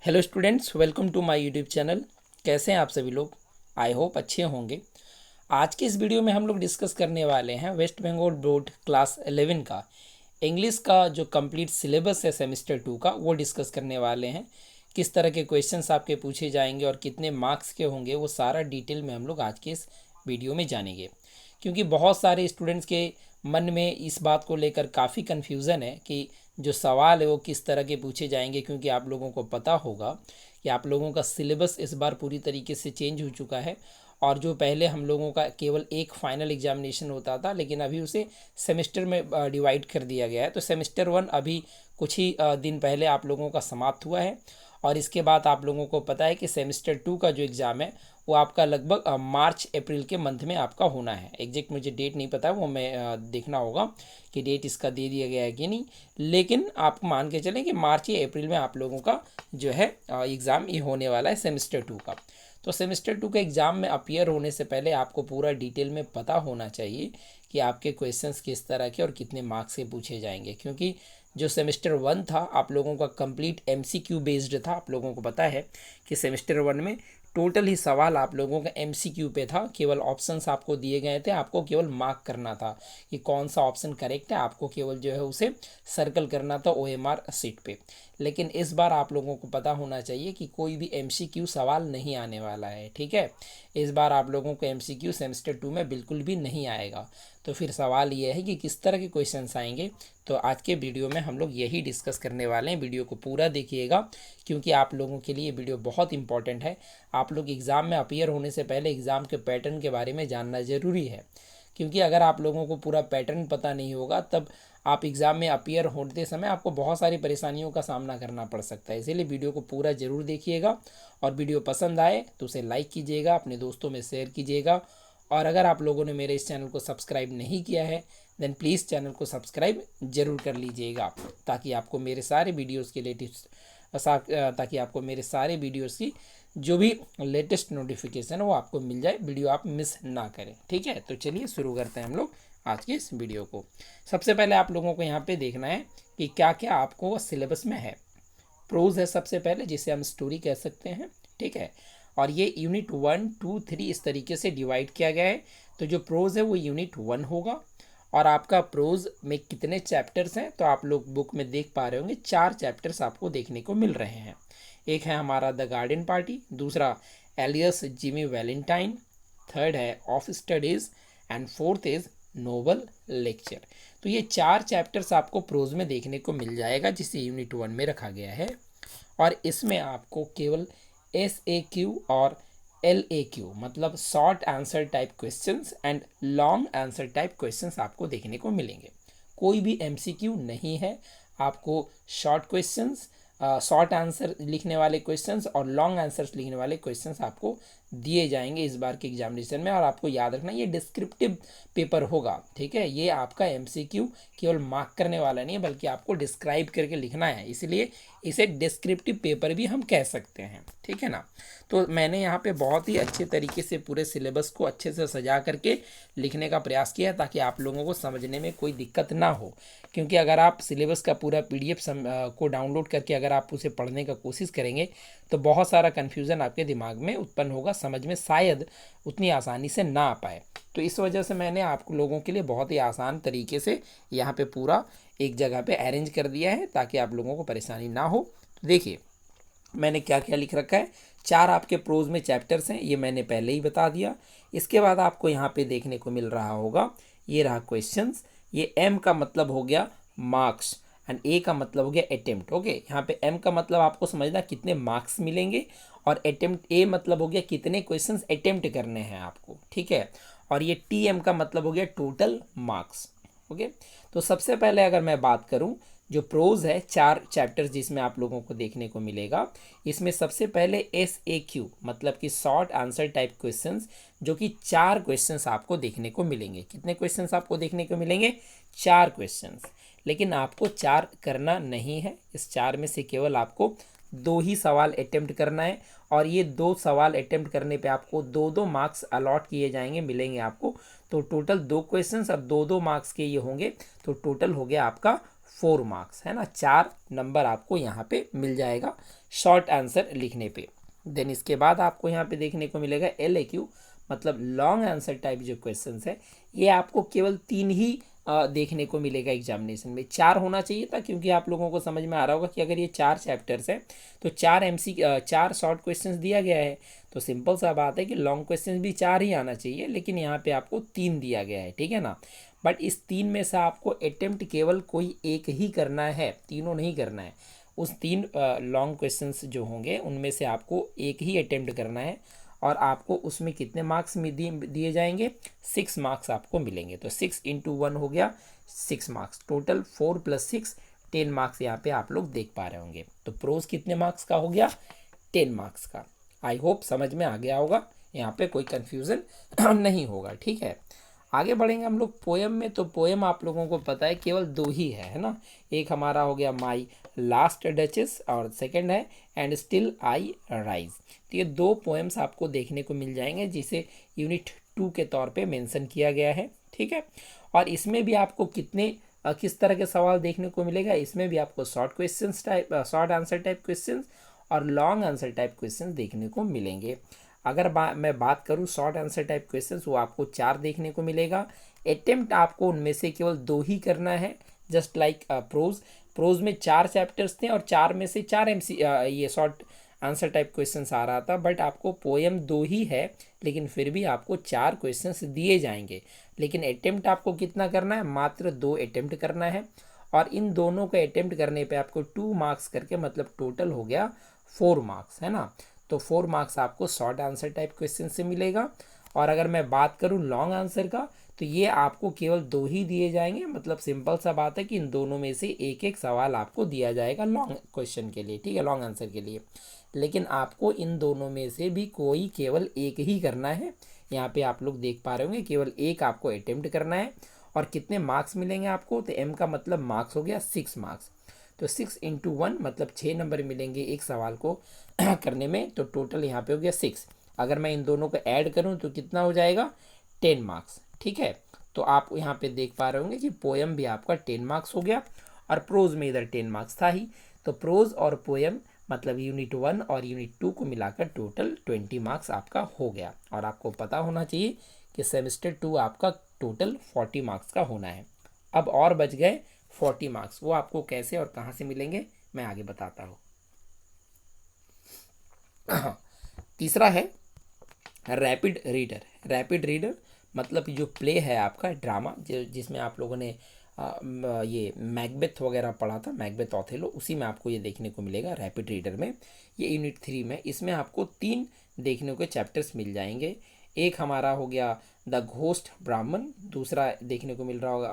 Hello students, welcome to my YouTube channel. कैसे हैं आप सभी लोग? आई होप अच्छे होंगे। आज के इस वीडियो में हम लोग डिस्कस करने वाले हैं वेस्ट बंगाल बोर्ड क्लास 11 का इंग्लिश का जो कंप्लीट सिलेबस है सेमेस्टर 2 का, वो डिस्कस करने वाले हैं। किस तरह के क्वेश्चंस आपके पूछे जाएंगे और कितने मार्क्स के होंगे, वो सारा डिटेल में हम लोग आज के इस वीडियो में जानेंगे। क्योंकि बहुत सारे स्टूडेंट्स के मन में इस बात को लेकर काफ़ी कन्फ्यूज़न है कि जो सवाल है वो किस तरह के पूछे जाएंगे। क्योंकि आप लोगों को पता होगा कि आप लोगों का सिलेबस इस बार पूरी तरीके से चेंज हो चुका है। और जो पहले हम लोगों का केवल एक फाइनल एग्जामिनेशन होता था, लेकिन अभी उसे सेमेस्टर में डिवाइड कर दिया गया है। तो सेमेस्टर 1 अभी कुछ ही दिन पहले आप लोगों का समाप्त हुआ है। और इसके बाद आप लोगों को पता है कि सेमेस्टर 2 का जो एग्ज़ाम है वो आपका लगभग मार्च अप्रैल के मंथ में आपका होना है। एग्जैक्ट मुझे डेट नहीं पता है, वो मैं देखना होगा कि डेट इसका दे दिया गया है कि नहीं। लेकिन आप मान के चलें कि मार्च या अप्रैल में आप लोगों का जो है एग्ज़ाम ये होने वाला है सेमेस्टर 2 का। तो सेमेस्टर 2 के एग्ज़ाम में अपीयर होने से पहले आपको पूरा डिटेल में पता होना चाहिए कि आपके क्वेश्चंस किस तरह के और कितने मार्क्स के पूछे जाएंगे। क्योंकि जो सेमेस्टर 1 था आप लोगों का कंप्लीट एमसीक्यू बेस्ड था। आप लोगों को पता है कि सेमेस्टर 1 में टोटल ही सवाल आप लोगों का एमसीक्यू पे था। केवल ऑप्शंस आपको दिए गए थे, आपको केवल मार्क करना था कि कौन सा ऑप्शन करेक्ट है। आपको केवल जो है उसे सर्कल करना था ओएमआर सीट पे। लेकिन इस बार आप लोगों को पता होना चाहिए कि कोई भी एमसीक्यू सवाल नहीं आने वाला है। ठीक है, इस बार आप लोगों को एमसीक्यू सेमेस्टर 2 में बिल्कुल भी नहीं आएगा। तो फिर सवाल ये है कि किस तरह के क्वेश्चंस आएंगे। तो आज के वीडियो में हम लोग यही डिस्कस करने वाले हैं। वीडियो को पूरा देखिएगा क्योंकि आप लोगों के लिए वीडियो बहुत इंपॉर्टेंट है। आप लोग एग्ज़ाम में अपीयर होने से पहले एग्ज़ाम के पैटर्न के बारे में जानना ज़रूरी है। क्योंकि अगर आप लोगों को पूरा पैटर्न पता नहीं होगा तब आप एग्ज़ाम में अपीयर होते समय आपको बहुत सारी परेशानियों का सामना करना पड़ सकता है। इसीलिए वीडियो को पूरा ज़रूर देखिएगा। और वीडियो पसंद आए तो उसे लाइक कीजिएगा, अपने दोस्तों में शेयर कीजिएगा। और अगर आप लोगों ने मेरे इस चैनल को सब्सक्राइब नहीं किया है देन प्लीज़ चैनल को सब्सक्राइब ज़रूर कर लीजिएगा, ताकि आपको मेरे सारे वीडियोज़ के लेटेस्ट ताकि आपको मेरे सारे वीडियोज़ की जो भी लेटेस्ट नोटिफिकेशन है वो आपको मिल जाए, वीडियो आप मिस ना करें। ठीक है, तो चलिए शुरू करते हैं हम लोग आज के इस वीडियो को। सबसे पहले आप लोगों को यहाँ पे देखना है कि क्या क्या आपको सिलेबस में है। प्रोज है सबसे पहले, जिसे हम स्टोरी कह सकते हैं। ठीक है, और ये यूनिट 1, 2, 3 इस तरीके से डिवाइड किया गया है। तो जो प्रोज है वो यूनिट 1 होगा। और आपका प्रोज में कितने चैप्टर्स हैं तो आप लोग बुक में देख पा रहे होंगे 4 चैप्टर्स आपको देखने को मिल रहे हैं। एक है हमारा द गार्डन पार्टी, दूसरा एलियस जिमी वैलेंटाइन, थर्ड है of studies and fourth is Nobel lecture. तो ये 4 चैप्टर्स आपको प्रोज में देखने को मिल जाएगा, जिसे यूनिट 1 में रखा गया है। और इसमें आपको केवल SAQ और LAQ मतलब short answer type questions and long answer type questions आपको देखने को मिलेंगे। कोई भी MCQ नहीं है। आपको शॉर्ट क्वेश्चंस, शॉर्ट आंसर लिखने वाले क्वेश्चंस और लॉन्ग आंसर्स लिखने वाले क्वेश्चंस आपको दिए जाएंगे इस बार के एग्जामिनेशन में। और आपको याद रखना ये डिस्क्रिप्टिव पेपर होगा। ठीक है, ये आपका MCQ केवल मार्क करने वाला नहीं है, बल्कि आपको डिस्क्राइब करके लिखना है। इसलिए इसे डिस्क्रिप्टिव पेपर भी हम कह सकते हैं। ठीक है ना। तो मैंने यहाँ पे बहुत ही अच्छे तरीके से पूरे सिलेबस को अच्छे से सजा करके लिखने का प्रयास किया ताकि आप लोगों को समझने में कोई दिक्कत ना हो। क्योंकि अगर आप सिलेबस का पूरा PDF को डाउनलोड करके अगर आप उसे पढ़ने का कोशिश करेंगे तो बहुत सारा कन्फ्यूज़न आपके दिमाग में उत्पन्न होगा, समझ में शायद उतनी आसानी से ना आ पाए। तो इस वजह से मैंने आप लोगों के लिए बहुत ही आसान तरीके से यहाँ पे पूरा एक जगह पे अरेंज कर दिया है ताकि आप लोगों को परेशानी ना हो। तो देखिए मैंने क्या क्या लिख रखा है। 4 आपके प्रोज में चैप्टर्स हैं, ये मैंने पहले ही बता दिया। इसके बाद आपको यहाँ पे देखने को मिल रहा होगा, ये रहा क्वेश्चंस। ये M का मतलब हो गया मार्क्स एंड A का मतलब हो गया अटेम्प्ट। ओके, यहाँ पे M का मतलब आपको समझना कितने मार्क्स मिलेंगे, और अटेम्प्ट A मतलब हो गया कितने क्वेश्चंस अटेम्प्ट करने हैं आपको। ठीक है, और ये TM का मतलब हो गया टोटल मार्क्स। ओके, तो सबसे पहले अगर मैं बात करूं, जो प्रोज है 4 चैप्टर्स जिसमें आप लोगों को देखने को मिलेगा, इसमें सबसे पहले SAQ मतलब कि शॉर्ट आंसर टाइप क्वेश्चंस, जो कि 4 क्वेश्चंस आपको देखने को मिलेंगे। कितने क्वेश्चंस आपको देखने को मिलेंगे? 4 क्वेश्चंस। लेकिन आपको 4 करना नहीं है, इस 4 में से केवल आपको 2 ही सवाल अटेम्प्ट करना है। और ये 2 सवाल अटेम्प्ट करने पे आपको 2-2 मार्क्स अलॉट किए जाएंगे, मिलेंगे आपको। तो टोटल 2 क्वेश्चंस अब 2-2 मार्क्स के ये होंगे, तो टोटल हो गया आपका 4 मार्क्स, है ना, 4 नंबर आपको यहाँ पे मिल जाएगा शॉर्ट आंसर लिखने पे। देन इसके बाद आपको यहाँ पे देखने को मिलेगा LAQ, मतलब लॉन्ग आंसर टाइप जो क्वेश्चंस है, ये आपको केवल 3 ही देखने को मिलेगा एग्जामिनेशन में। 4 होना चाहिए था, क्योंकि आप लोगों को समझ में आ रहा होगा कि अगर ये 4 चैप्टर्स है तो 4 शॉर्ट क्वेश्चंस दिया गया है, तो सिंपल सा बात है कि लॉन्ग क्वेश्चंस भी 4 ही आना चाहिए, लेकिन यहाँ पे आपको 3 दिया गया है, ठीक है ना। बट इस 3 में से आपको अटेम्प्ट केवल कोई एक ही करना है, तीनों नहीं करना है। उस 3 लॉन्ग क्वेश्चंस जो होंगे उनमें से आपको एक ही अटेम्प्ट करना है, और आपको उसमें कितने मार्क्स में दिए जाएंगे, 6 मार्क्स आपको मिलेंगे। तो 6 × 1 हो गया 6 मार्क्स, टोटल 4 + 6 10 मार्क्स यहाँ पे आप लोग देख पा रहे होंगे। तो प्रोज कितने मार्क्स का हो गया, 10 मार्क्स का। आई होप समझ में आ गया होगा, यहाँ पे कोई कन्फ्यूज़न नहीं होगा, ठीक है। आगे बढ़ेंगे हम लोग पोएम में। तो पोएम आप लोगों को पता है केवल 2 ही है ना। एक हमारा हो गया माई लास्ट डचेस, और सेकंड है एंड स्टिल आई राइज। तो ये 2 पोएम्स आपको देखने को मिल जाएंगे, जिसे यूनिट 2 के तौर पे मेंशन किया गया है, ठीक है। और इसमें भी आपको किस तरह के सवाल देखने को मिलेगा, इसमें भी आपको शॉर्ट आंसर टाइप क्वेश्चंस और लॉन्ग आंसर टाइप क्वेश्चंस देखने को मिलेंगे। अगर मैं बात करूँ शॉर्ट आंसर टाइप क्वेश्चंस, वो आपको 4 देखने को मिलेगा। अटेम्प्ट आपको उनमें से केवल 2 ही करना है, जस्ट लाइक प्रोज में 4 चैप्टर्स थे और 4 में से 4 ये शॉर्ट आंसर टाइप क्वेश्चंस आ रहा था। बट आपको पोएम 2 ही है, लेकिन फिर भी आपको 4 क्वेश्चंस दिए जाएंगे। लेकिन अटेम्प्ट आपको कितना करना है, मात्र 2 अटेम्प्ट करना है, और इन दोनों को अटेम्प्ट करने पे आपको 2 मार्क्स करके, मतलब टोटल हो गया 4 मार्क्स, है ना। तो 4 मार्क्स आपको शॉर्ट आंसर टाइप क्वेश्चन से मिलेगा। और अगर मैं बात करूँ लॉन्ग आंसर का, तो ये आपको केवल 2 ही दिए जाएंगे, मतलब सिंपल सा बात है कि इन दोनों में से एक एक सवाल आपको दिया जाएगा लॉन्ग क्वेश्चन के लिए, ठीक है, लॉन्ग आंसर के लिए। लेकिन आपको इन दोनों में से भी कोई केवल एक ही करना है। यहाँ पे आप लोग देख पा रहे होंगे केवल एक आपको अटेम्प्ट करना है। और कितने मार्क्स मिलेंगे आपको, तो M का मतलब मार्क्स हो गया 6 मार्क्स। तो 6 × 1 मतलब 6 नंबर मिलेंगे एक सवाल को करने में। तो टोटल यहाँ पे हो गया 6। अगर मैं इन दोनों को ऐड करूँ तो कितना हो जाएगा, 10 मार्क्स, ठीक है। तो आप यहाँ पे देख पा रहे होंगे कि पोएम भी आपका 10 मार्क्स हो गया, और प्रोज में इधर 10 मार्क्स था ही। तो प्रोज और पोएम मतलब यूनिट 1 और यूनिट 2 को मिलाकर टोटल 20 मार्क्स आपका हो गया। और आपको पता होना चाहिए कि सेमेस्टर 2 आपका टोटल 40 मार्क्स का होना है। अब और बच गए 40 मार्क्स, वो आपको कैसे और कहाँ से मिलेंगे मैं आगे बताता हूँ। तीसरा है रैपिड रीडर। रैपिड रीडर मतलब जो प्ले है आपका ड्रामा, जिसमें आप लोगों ने ये मैकबेथ वगैरह पढ़ा था, मैकबेथ ऑथेलो, उसी में आपको ये देखने को मिलेगा रैपिड रीडर में। ये यूनिट 3 में, इसमें आपको 3 देखने को चैप्टर्स मिल जाएंगे। एक हमारा हो गया द घोस्ट ब्राह्मण, दूसरा देखने को मिल रहा होगा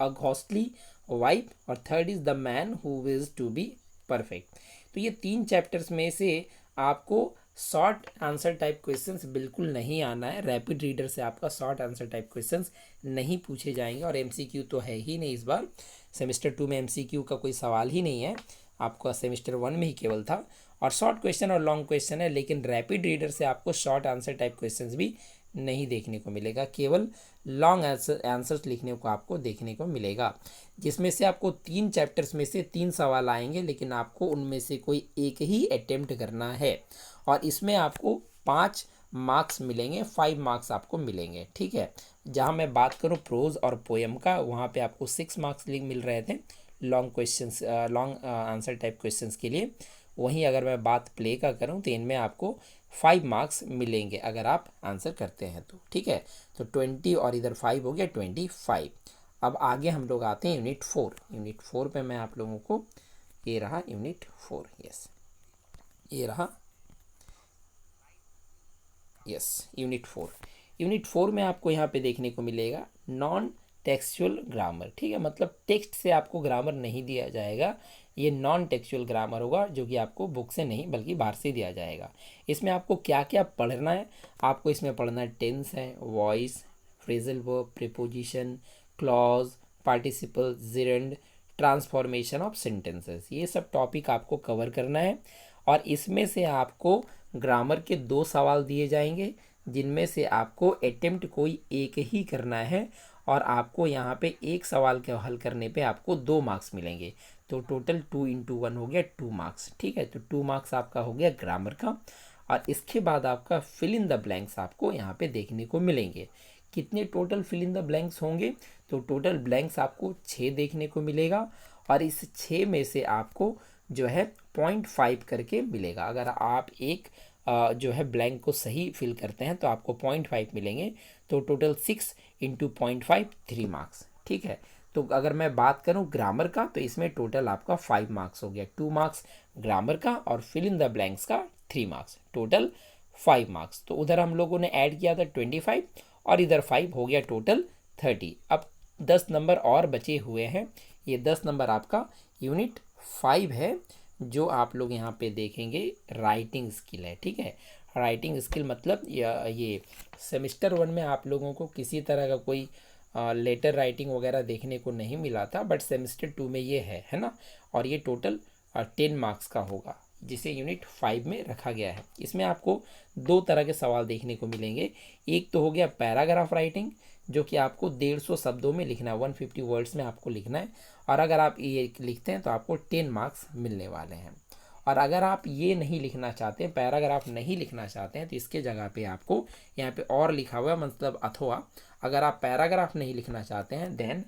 अ घोस्टली वाइफ, और third is the man who wished to be perfect. तो ये 3 चैप्टर्स में से आपको शॉर्ट आंसर टाइप क्वेश्चंस बिल्कुल नहीं आना है। रैपिड रीडर से आपका शॉर्ट आंसर टाइप क्वेश्चंस नहीं पूछे जाएंगे, और MCQ तो है ही नहीं इस बार। सेमेस्टर 2 में MCQ का कोई सवाल ही नहीं है, आपका सेमेस्टर 1 में ही केवल था। और शॉर्ट क्वेश्चन और लॉन्ग क्वेश्चन है, लेकिन रैपिड रीडर से आपको शॉर्ट आंसर टाइप क्वेश्चंस भी नहीं देखने को मिलेगा, केवल लॉन्ग आंसर्स लिखने को आपको देखने को मिलेगा, जिसमें से आपको 3 चैप्टर्स में से 3 सवाल आएंगे, लेकिन आपको उनमें से कोई एक ही अटेम्प्ट करना है। और इसमें आपको 5 मार्क्स मिलेंगे, 5 मार्क्स आपको मिलेंगे, ठीक है। जहाँ मैं बात करूँ प्रोज और पोएम का, वहाँ पे आपको 6 मार्क्स मिल रहे थे लॉन्ग आंसर टाइप क्वेश्चंस के लिए। वहीं अगर मैं बात प्ले का करूँ तो इनमें आपको 5 मार्क्स मिलेंगे अगर आप आंसर करते हैं तो, ठीक है। तो 20 और इधर 5 हो गया 25। अब आगे हम लोग आते हैं यूनिट 4। यूनिट 4 पे मैं आप लोगों को, ये रहा यूनिट 4, यस, ये रहा, यस, यूनिट 4। यूनिट 4 में आपको यहाँ पे देखने को मिलेगा नॉन टेक्सचुअल ग्रामर, ठीक है। मतलब टेक्स्ट से आपको ग्रामर नहीं दिया जाएगा, ये नॉन टेक्सचुअल ग्रामर होगा, जो कि आपको बुक से नहीं बल्कि बाहर से दिया जाएगा। इसमें आपको क्या क्या पढ़ना है, आपको इसमें पढ़ना है टेंस है, voice, phrasal verb, preposition, clause, participle, gerund, transformation of sentences, ये सब टॉपिक आपको कवर करना है। और इसमें से आपको ग्रामर के 2 सवाल दिए जाएंगे, जिनमें से आपको अटेम्प्ट कोई एक ही करना है, और आपको यहाँ पे एक सवाल के हल करने पे आपको 2 मार्क्स मिलेंगे। तो टोटल 2 × 1 हो गया 2 मार्क्स। ठीक है, तो 2 मार्क्स आपका हो गया ग्रामर का। और इसके बाद आपका फिल इन द ब्लैंक्स आपको यहाँ पे देखने को मिलेंगे। कितने total fill in the blanks होंगे? तो टोटल ब्लैंक्स आपको 6 देखने को मिलेगा। और इस 6 में से आपको जो है 0.5 करके मिलेगा। अगर आप एक जो है ब्लैंक को सही फिल करते हैं तो आपको 0.5 मिलेंगे। तो टोटल 6 × 0.5 3 मार्क्स। ठीक है, तो अगर मैं बात करूं ग्रामर का तो इसमें टोटल आपका 5 मार्क्स हो गया। 2 मार्क्स ग्रामर का और फिल इन द ब्लैंक्स का 3 मार्क्स, टोटल 5 मार्क्स। तो उधर हम लोगों ने ऐड किया था 25 और इधर 5 हो गया टोटल 30। अब 10 नंबर और बचे हुए हैं। ये 10 नंबर आपका यूनिट 5 है, जो आप लोग यहाँ पे देखेंगे राइटिंग स्किल है। ठीक है, राइटिंग स्किल मतलब ये सेमेस्टर 1 में आप लोगों को किसी तरह का कोई लेटर राइटिंग वगैरह देखने को नहीं मिला था, बट सेमेस्टर 2 में ये है ना। और ये टोटल 10 मार्क्स का होगा, जिसे यूनिट 5 में रखा गया है। इसमें आपको 2 तरह के सवाल देखने को मिलेंगे। एक तो हो गया पैराग्राफ राइटिंग, जो कि आपको 150 शब्दों में लिखना है, 150 वर्ड्स में आपको लिखना है। और अगर आप ये लिखते हैं तो आपको 10 मार्क्स मिलने वाले हैं। और अगर आप ये नहीं लिखना चाहते हैं, पैराग्राफ नहीं लिखना चाहते हैं, तो इसके जगह पे आपको यहाँ पे और लिखा हुआ है, मतलब अथवा अगर आप पैराग्राफ नहीं लिखना चाहते हैं देन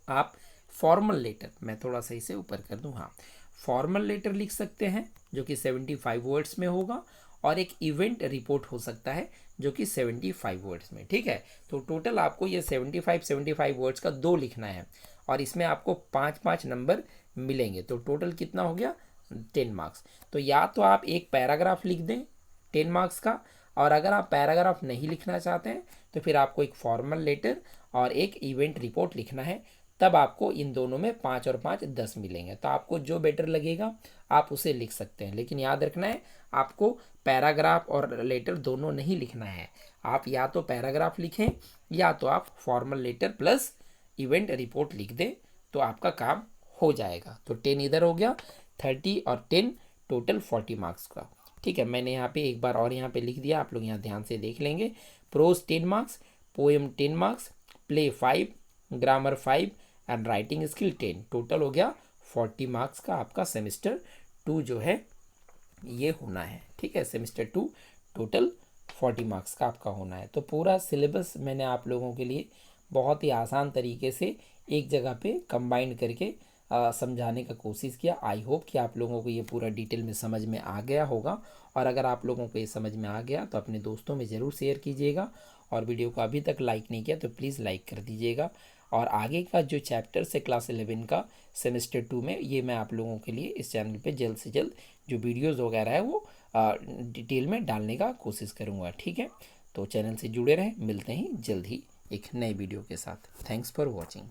आप फॉर्मल लेटर, मैं थोड़ा सा इसे ऊपर कर दूं, हाँ, फॉर्मल लेटर लिख सकते हैं जो कि 75 वर्ड्स में होगा। और एक इवेंट रिपोर्ट हो सकता है जो कि 75 वर्ड्स में। ठीक है, तो टोटल आपको ये 75 वर्ड्स का 2 लिखना है और इसमें आपको 5-5 नंबर मिलेंगे। तो टोटल कितना हो गया? 10 मार्क्स। तो या तो आप एक पैराग्राफ लिख दें 10 मार्क्स का, और अगर आप पैराग्राफ नहीं लिखना चाहते हैं तो फिर आपको एक फॉर्मल लेटर और एक इवेंट रिपोर्ट लिखना है। तब आपको इन दोनों में 5 और 5 10 मिलेंगे। तो आपको जो बेटर लगेगा आप उसे लिख सकते हैं, लेकिन याद रखना है आपको पैराग्राफ और लेटर दोनों नहीं लिखना है। आप या तो पैराग्राफ लिखें या तो आप formal letter plus event report लिख दें, तो आपका काम हो जाएगा। तो 10 इधर हो गया, 30 और 10 टोटल 40 मार्क्स का। ठीक है, मैंने यहाँ पे एक बार और यहाँ पे लिख दिया, आप लोग यहाँ ध्यान से देख लेंगे। Prose 10 marks, poem 10 marks, play 5, grammar 5 and writing skill 10। Total हो गया 40 मार्क्स का आपका सेमेस्टर 2 जो है ये होना है। ठीक है, सेमेस्टर 2 टोटल 40 मार्क्स का आपका होना है। तो पूरा सिलेबस मैंने आप लोगों के लिए बहुत ही आसान तरीके से एक जगह पे कंबाइन करके समझाने का कोशिश किया। आई होप कि आप लोगों को ये पूरा डिटेल में समझ में आ गया होगा। और अगर आप लोगों को ये समझ में आ गया तो अपने दोस्तों में ज़रूर शेयर कीजिएगा, और वीडियो को अभी तक लाइक नहीं किया तो प्लीज़ लाइक कर दीजिएगा। और आगे का जो चैप्टर्स है क्लास 11 का सेमेस्टर 2 में, ये मैं आप लोगों के लिए इस चैनल पे जल्द से जल्द जो वीडियोज़ वगैरह है वो डिटेल में डालने का कोशिश करूँगा। ठीक है, तो चैनल से जुड़े रहें, मिलते हैं जल्द ही एक नए वीडियो के साथ। Thanks for watching.